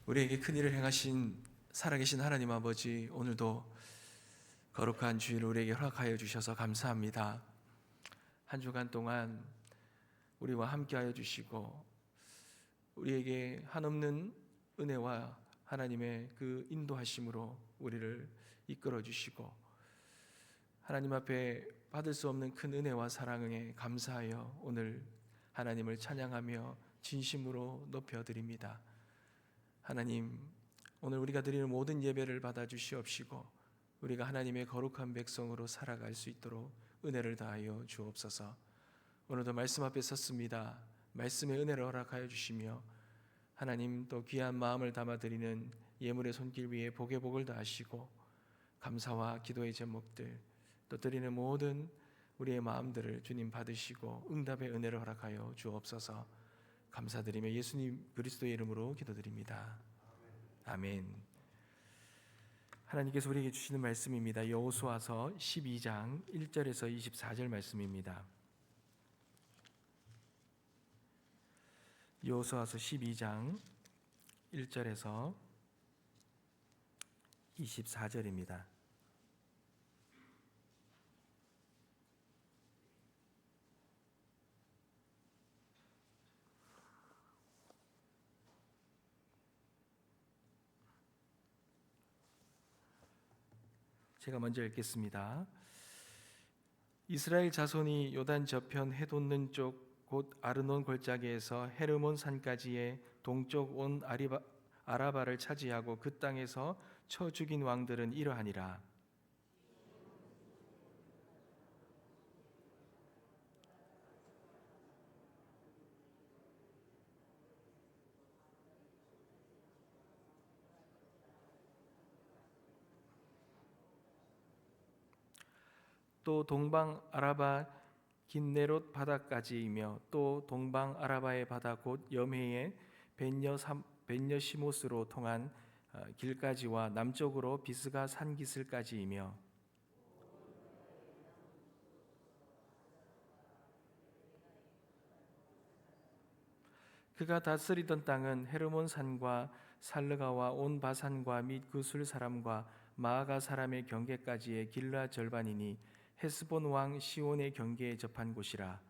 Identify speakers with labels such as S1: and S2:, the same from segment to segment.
S1: 우리에게 큰 일을 행하신 살아계신 하나님 아버지, 오늘도 거룩한 주일 우리에게 허락하여 주셔서 감사합니다. 한 주간 동안 우리와 함께하여 주시고 우리에게 한없는 은혜와 하나님의 그 인도하심으로 우리를 이끌어 주시고 하나님 앞에 받을 수 없는 큰 은혜와 사랑에 감사하여 오늘 하나님을 찬양하며 진심으로 높여드립니다. 하나님, 오늘 우리가 드리는 모든 예배를 받아 주시옵시고 우리가 하나님의 거룩한 백성으로 살아갈 수 있도록 은혜를 다하여 주옵소서. 오늘도 말씀 앞에 섰습니다. 말씀의 은혜를 허락하여 주시며 하나님 또 귀한 마음을 담아 드리는 예물의 손길 위에 복의 복을 다하시고 감사와 기도의 제목들 또 드리는 모든 우리의 마음들을 주님 받으시고 응답의 은혜를 허락하여 주옵소서. 감사드리며 예수님 그리스도의 이름으로 기도드립니다. 아멘. 하나님께서 우리에게 주시는 말씀입니다. 여호수아서 12장 1절에서 24절 말씀입니다. 여호수아서 12장 1절에서 24절입니다. 제가 먼저 읽겠습니다. 이스라엘 자손이 요단 저편 해돋는 쪽 곧 아르논 골짜기에서 헤르몬 산까지의 동쪽 온 아라바를 차지하고 그 땅에서 쳐 죽인 왕들은 이러하니라. 또 동방 아라바 긴네롯 바다까지이며 또 동방 아라바의 바다 곧 염해의 벤여시못으로 통한 길까지와 남쪽으로 비스가 산기슭까지이며 그가 다스리던 땅은 헤르몬 산과 살르가와 온 바산과 및 그 술 사람과 마아가 사람의 경계까지의 길라 절반이니 헤스본 왕 시온의 경계에 접한 곳이라.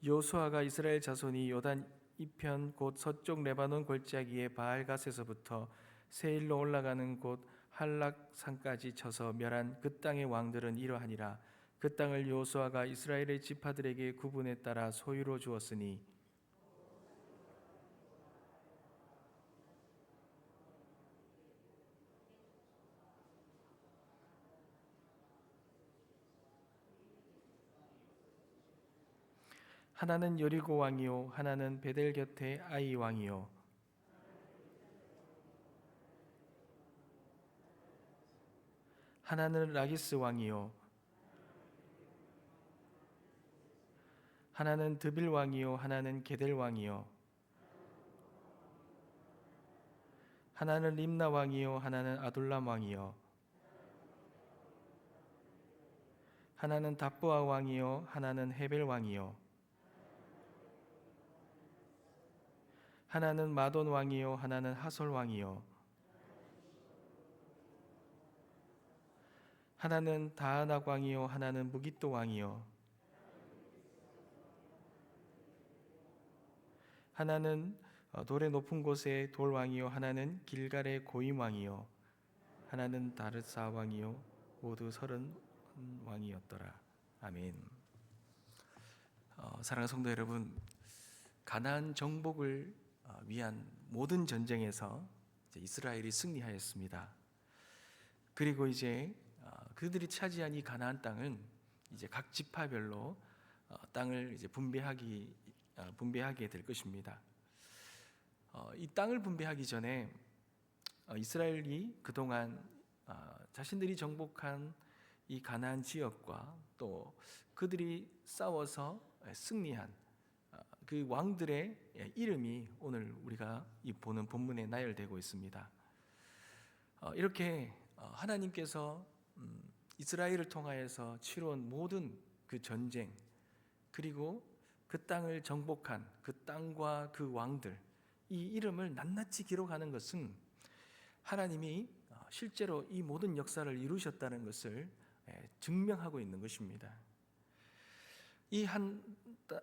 S1: 여호수아가 이스라엘 자손이 요단 이편 곧 서쪽 레바논 골짜기의 바알갓에서부터 세일로 올라가는 곳 할락산까지 쳐서 멸한 그 땅의 왕들은 이러하니라. 그 땅을 여호수아가 이스라엘의 지파들에게 구분에 따라 소유로 주었으니 하나는 여리고 왕이요 하나는 베델 곁에 아이 왕이요 하나는 라기스 왕이요 하나는 드빌 왕이요 하나는 게델 왕이요 하나는 림나 왕이요 하나는 아둘람 왕이요 하나는 답부아 왕이요 하나는 헤벨 왕이요 하나는 마돈 왕이요 하나는 하솔 왕이요 하나는 다하낙 왕이요 하나는 무깃도 왕이요 하나는 돌의 높은 곳의 돌 왕이요 하나는 길갈의 고임 왕이요 하나는 다르사 왕이요 모두 30 왕이었더라. 아멘. 사랑하는 성도 여러분, 가나안 정복을 위한 모든 전쟁에서 이스라엘이 승리하였습니다. 그리고 이제 그들이 차지한 이 가나안 땅은 이제 각 지파별로 땅을 이제 분배하게 될 것입니다. 이 땅을 분배하기 전에 이스라엘이 그동안 자신들이 정복한 이 가나안 지역과 또 그들이 싸워서 승리한 그 왕들의 이름이 오늘 우리가 이 보는 본문에 나열되고 있습니다. 이렇게 하나님께서 이스라엘을 통하여서 치러온 모든 그 전쟁, 그리고 그 땅을 정복한 그 땅과 그 왕들, 이 이름을 낱낱이 기록하는 것은 하나님이 실제로 이 모든 역사를 이루셨다는 것을 증명하고 있는 것입니다. 이 한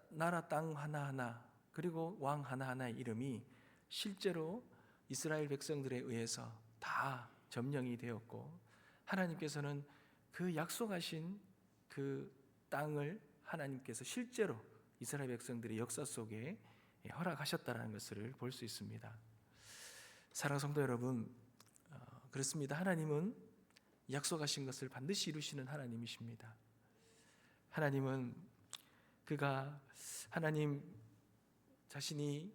S1: 나라 땅 하나하나, 그리고 왕 하나하나의 이름이 실제로 이스라엘 백성들에 의해서 다 점령이 되었고, 하나님께서는 그 약속하신 그 땅을 하나님께서 실제로 이스라엘 백성들의 역사 속에 허락하셨다는 것을 볼 수 있습니다. 사랑하는 성도 여러분, 그렇습니다. 하나님은 약속하신 것을 반드시 이루시는 하나님이십니다. 하나님은 하나님 자신이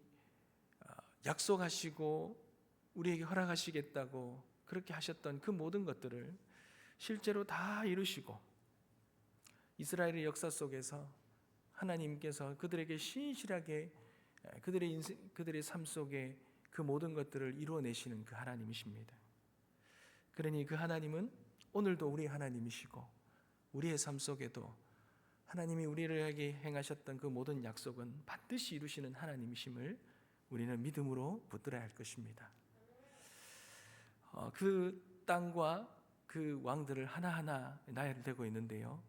S1: 약속하시고 우리에게 허락하시겠다고 그렇게 하셨던 그 모든 것들을 실제로 다 이루시고, 이스라엘의 역사 속에서 하나님께서 그들에게 신실하게 그들의 삶 속에 그 모든 것들을 이루어내시는 그 하나님이십니다. 그러니 그 하나님은 오늘도 우리의 하나님이시고, 우리의 삶 속에도 하나님이 우리에게 행하셨던 그 모든 약속은 반드시 이루시는 하나님이심을 우리는 믿음으로 붙들어야 할 것입니다. 그 땅과 그 왕들을 하나하나 나열되고 있는데요,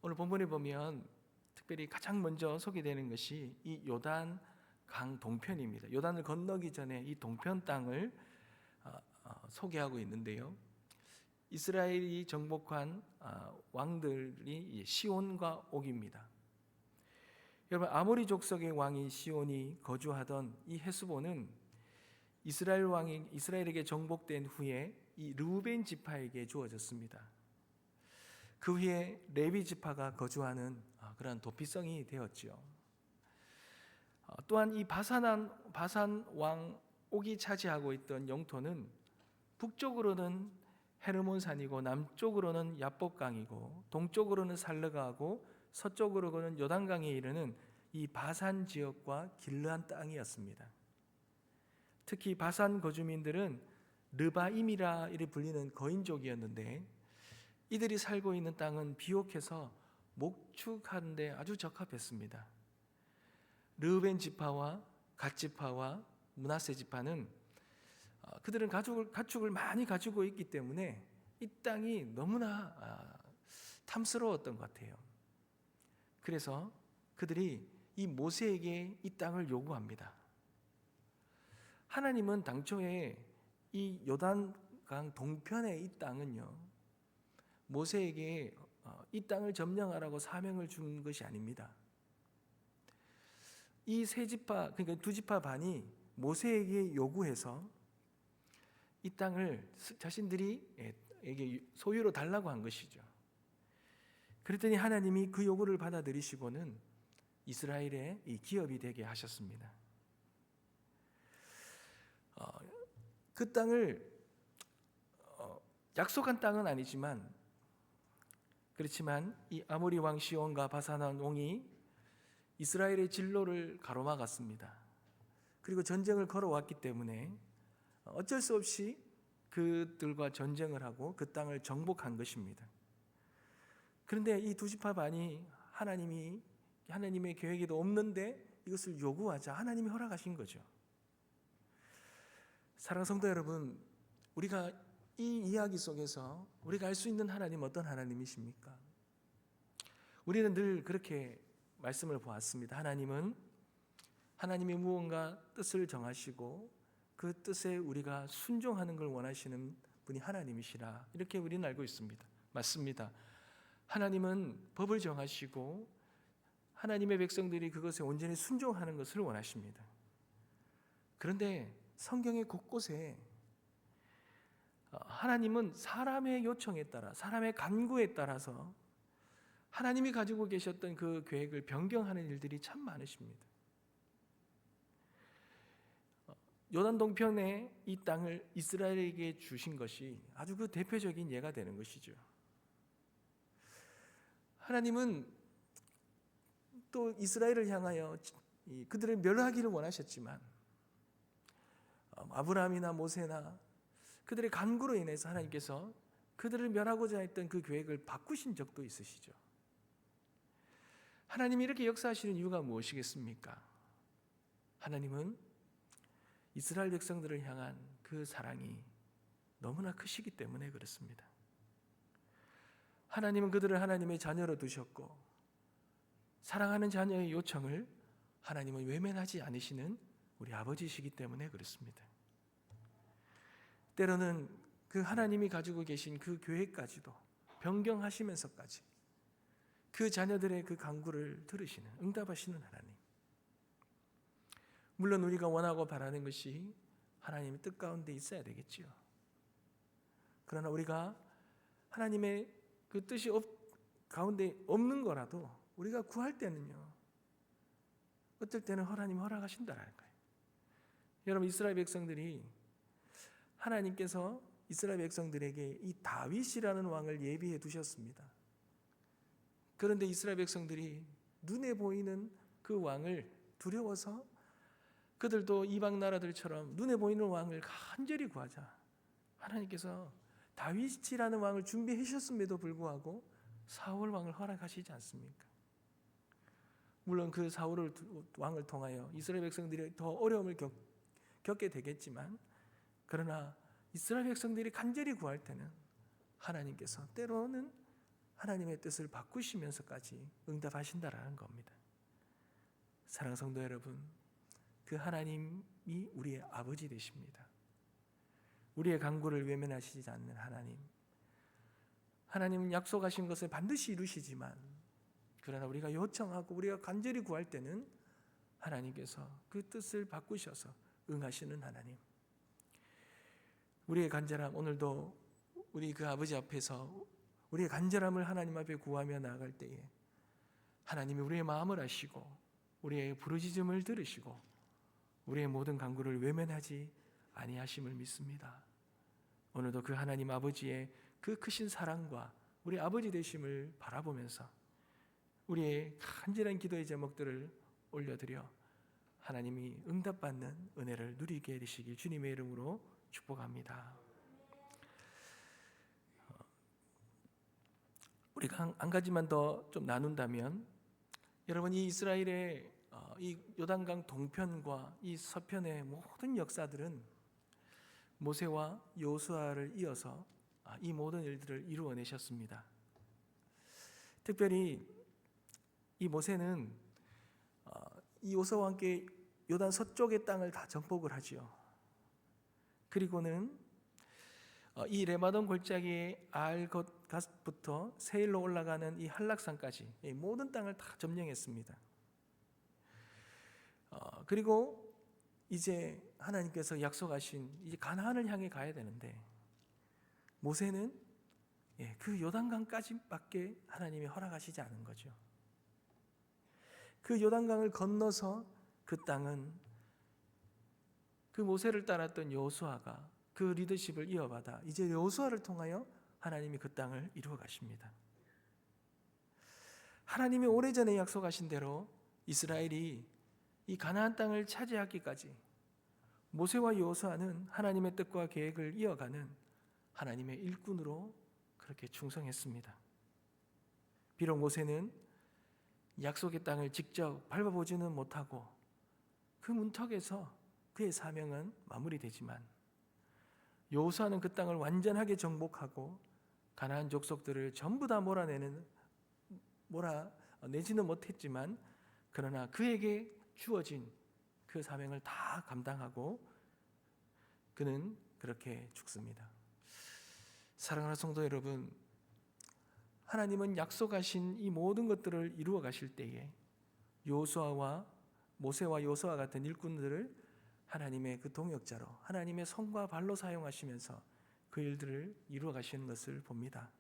S1: 오늘 본문에 보면 특별히 가장 먼저 소개되는 것이 이 요단 강 동편입니다. 요단을 건너기 전에 이 동편 땅을 소개하고 있는데요, 이스라엘이 정복한 왕들이 시온과 옥입니다. 여러분, 아모리 족속의 왕이 시온이 거주하던 이 헤스본은 이스라엘에게 정복된 후에 이 르우벤 지파에게 주어졌습니다. 그 후에 레위 지파가 거주하는 그런 도피성이 되었지요. 또한 이 바산 왕 옥이 차지하고 있던 영토는 북쪽으로는 헤르몬산이고, 남쪽으로는 야복강이고, 동쪽으로는 살르가하고, 서쪽으로는 요단강에 이르는 이 바산 지역과 길르한 땅이었습니다. 특히 바산 거주민들은 르바임이라 이렇게 불리는 거인족이었는데, 이들이 살고 있는 땅은 비옥해서 목축하는 데 아주 적합했습니다. 르우벤 지파와 갓 지파와 므낫세 지파는 그들은 가축을 많이 가지고 있기 때문에 이 땅이 너무나 탐스러웠던 것 같아요. 그래서 그들이 이 모세에게 이 땅을 요구합니다. 하나님은 당초에 이 요단강 동편의 이 땅은요, 모세에게 이 땅을 점령하라고 사명을 준 것이 아닙니다. 이 세 지파, 그러니까 두 지파 반이 모세에게 요구해서 이 땅을 자신들이 소유로 달라고 한 것이죠. 그랬더니 하나님이 그 요구를 받아들이시고는 이스라엘의 이 기업이 되게 하셨습니다. 그 땅을 약속한 땅은 아니지만, 그렇지만 이 아모리 왕 시온과 바산 왕 옹이 이스라엘의 진로를 가로막았습니다. 그리고 전쟁을 걸어왔기 때문에 어쩔 수 없이 그들과 전쟁을 하고 그 땅을 정복한 것입니다. 그런데 이 두 지파 반이 하나님의 계획에도 없는데 이것을 요구하자 하나님이 허락하신 거죠. 사랑하는 성도 여러분, 우리가 이 이야기 속에서 우리가 알 수 있는 하나님 어떤 하나님이십니까? 우리는 늘 그렇게 말씀을 보았습니다. 하나님이 무언가 뜻을 정하시고 그 뜻에 우리가 순종하는 걸 원하시는 분이 하나님이시라, 이렇게 우리는 알고 있습니다. 맞습니다. 하나님은 법을 정하시고 하나님의 백성들이 그것에 온전히 순종하는 것을 원하십니다. 그런데 성경의 곳곳에 하나님은 사람의 요청에 따라, 사람의 간구에 따라서 하나님이 가지고 계셨던 그 계획을 변경하는 일들이 참 많으십니다. 요단 동편에 이 땅을 이스라엘에게 주신 것이 아주 그 대표적인 예가 되는 것이죠. 하나님은 또 이스라엘을 향하여 그들을 멸하기를 원하셨지만, 아브라함이나 모세나 그들의 간구로 인해서 하나님께서 그들을 멸하고자 했던 그 계획을 바꾸신 적도 있으시죠. 하나님이 이렇게 역사하시는 이유가 무엇이겠습니까? 하나님은 이스라엘 백성들을 향한 그 사랑이 너무나 크시기 때문에 그렇습니다. 하나님은 그들을 하나님의 자녀로 두셨고, 사랑하는 자녀의 요청을 하나님은 외면하지 않으시는 우리 아버지시기 때문에 그렇습니다. 때로는 그 하나님이 가지고 계신 그 계획까지도 변경하시면서까지 그 자녀들의 그 간구를 들으시는, 응답하시는 하나님. 물론 우리가 원하고 바라는 것이 하나님의 뜻 가운데 있어야 되겠지요. 그러나 우리가 하나님의 그 뜻이 가운데 없는 거라도 우리가 구할 때는요, 어떨 때는 하나님 허락하신다라는 거예요. 여러분, 이스라엘 백성들이 하나님께서 이스라엘 백성들에게 이 다윗이라는 왕을 예비해 두셨습니다. 그런데 이스라엘 백성들이 눈에 보이는 그 왕을 두려워서 그들도 이방 나라들처럼 눈에 보이는 왕을 간절히 구하자 하나님께서 다윗이라는 왕을 준비해 주셨음에도 불구하고 사울 왕을 허락하시지 않습니까? 물론 그 사울 왕을 통하여 이스라엘 백성들이 더 어려움을 겪게 되겠지만, 그러나 이스라엘 백성들이 간절히 구할 때는 하나님께서 때로는 하나님의 뜻을 바꾸시면서까지 응답하신다라는 겁니다. 사랑하는 성도 여러분, 그 하나님이 우리의 아버지 되십니다. 우리의 간구를 외면하시지 않는 하나님. 하나님은 약속하신 것을 반드시 이루시지만, 그러나 우리가 요청하고 우리가 간절히 구할 때는 하나님께서 그 뜻을 바꾸셔서 응하시는 하나님. 우리의 간절함, 오늘도 우리 그 아버지 앞에서 우리의 간절함을 하나님 앞에 구하며 나아갈 때에 하나님이 우리의 마음을 아시고 우리의 부르짖음을 들으시고 우리의 모든 간구를 외면하지 아니하심을 믿습니다. 오늘도 그 하나님 아버지의 그 크신 사랑과 우리 아버지 되심을 바라보면서 우리의 간절한 기도의 제목들을 올려드려 하나님이 응답받는 은혜를 누리게 되시길 주님의 이름으로 축복합니다. 우리가 한 가지만 더 좀 나눈다면, 여러분, 이 이스라엘의 이 요단강 동편과 이 서편의 모든 역사들은 모세와 여호수아를 이어서 이 모든 일들을 이루어내셨습니다. 특별히 이 모세는 이 여호수아와 함께 요단 서쪽의 땅을 다 정복을 하지요. 그리고는 이 레마돈 골짜기의 알것갓부터 세일로 올라가는 이 한락산까지 이 모든 땅을 다 점령했습니다. 그리고 이제 하나님께서 약속하신 이제 가나안을 향해 가야 되는데, 모세는 그 요단강까지밖에 하나님이 허락하시지 않은 거죠. 그 요단강을 건너서 그 땅은 그 모세를 따랐던 여호수아가 그 리더십을 이어받아 이제 여호수아를 통하여 하나님이 그 땅을 이루어 가십니다. 하나님이 오래전에 약속하신 대로 이스라엘이 이 가나안 땅을 차지하기까지 모세와 여호수아는 하나님의 뜻과 계획을 이어가는 하나님의 일꾼으로 그렇게 충성했습니다. 비록 모세는 약속의 땅을 직접 밟아보지는 못하고 그 문턱에서 그의 사명은 마무리되지만, 여호수아는 그 땅을 완전하게 정복하고 가나안 족속들을 전부 다 몰아내지는 못했지만, 그러나 그에게 주어진 그 사명을 다 감당하고 그는 그렇게 죽습니다. 사랑하는 성도 여러분, 하나님은 약속하신 이 모든 것들을 이루어 가실 때에 모세와 여호수아 같은 일꾼들을 하나님의 그 동역자로 하나님의 손과 발로 사용하시면서 그 일들을 이루어 가시는 것을 봅니다.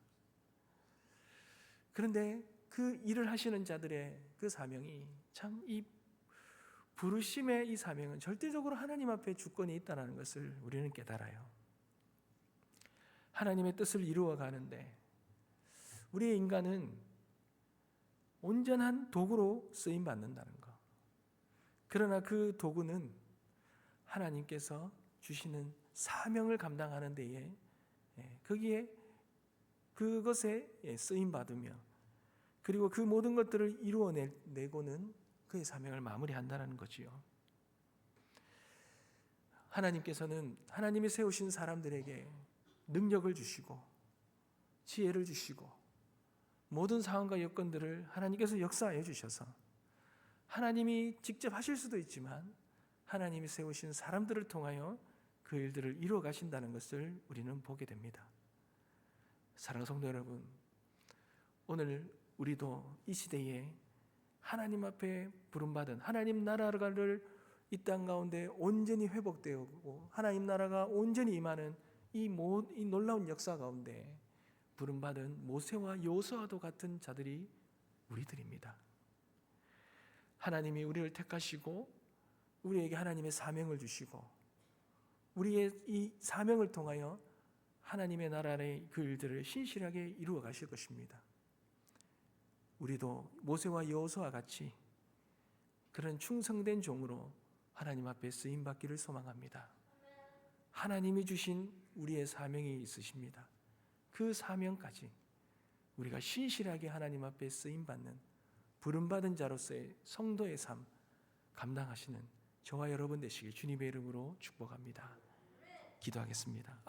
S1: 그런데 그 일을 하시는 자들의 그 사명이 참 이 부르심의 이 사명은 절대적으로 하나님 앞에 주권이 있다는 것을 우리는 깨달아요. 하나님의 뜻을 이루어 가는데 우리의 인간은 온전한 도구로 쓰임 받는다는 것. 그러나 그 도구는 하나님께서 주시는 사명을 감당하는 데에 거기에 그것에 쓰임 받으며 그리고 그 모든 것들을 이루어내고는 그의 사명을 마무리한다는 거지요. 하나님께서는 하나님이 세우신 사람들에게 능력을 주시고 지혜를 주시고 모든 상황과 여건들을 하나님께서 역사하여 주셔서 하나님이 직접 하실 수도 있지만 하나님이 세우신 사람들을 통하여 그 일들을 이루어 가신다는 것을 우리는 보게 됩니다. 사랑하는 성도 여러분, 오늘 우리도 이 시대에 하나님 앞에 부름받은 하나님 나라를 이 땅 가운데 온전히 회복되고 하나님 나라가 온전히 임하는 이 놀라운 역사 가운데 부름받은 모세와 여호수아도 같은 자들이 우리들입니다. 하나님이 우리를 택하시고 우리에게 하나님의 사명을 주시고 우리의 이 사명을 통하여 하나님의 나라의 그 일들을 신실하게 이루어 가실 것입니다. 우리도 모세와 여호수아와 같이 그런 충성된 종으로 하나님 앞에 쓰임 받기를 소망합니다. 하나님이 주신 우리의 사명이 있으십니다. 그 사명까지 우리가 신실하게 하나님 앞에 쓰임 받는 부름받은 자로서의 성도의 삶 감당하시는 저와 여러분 되시길 주님의 이름으로 축복합니다. 기도하겠습니다.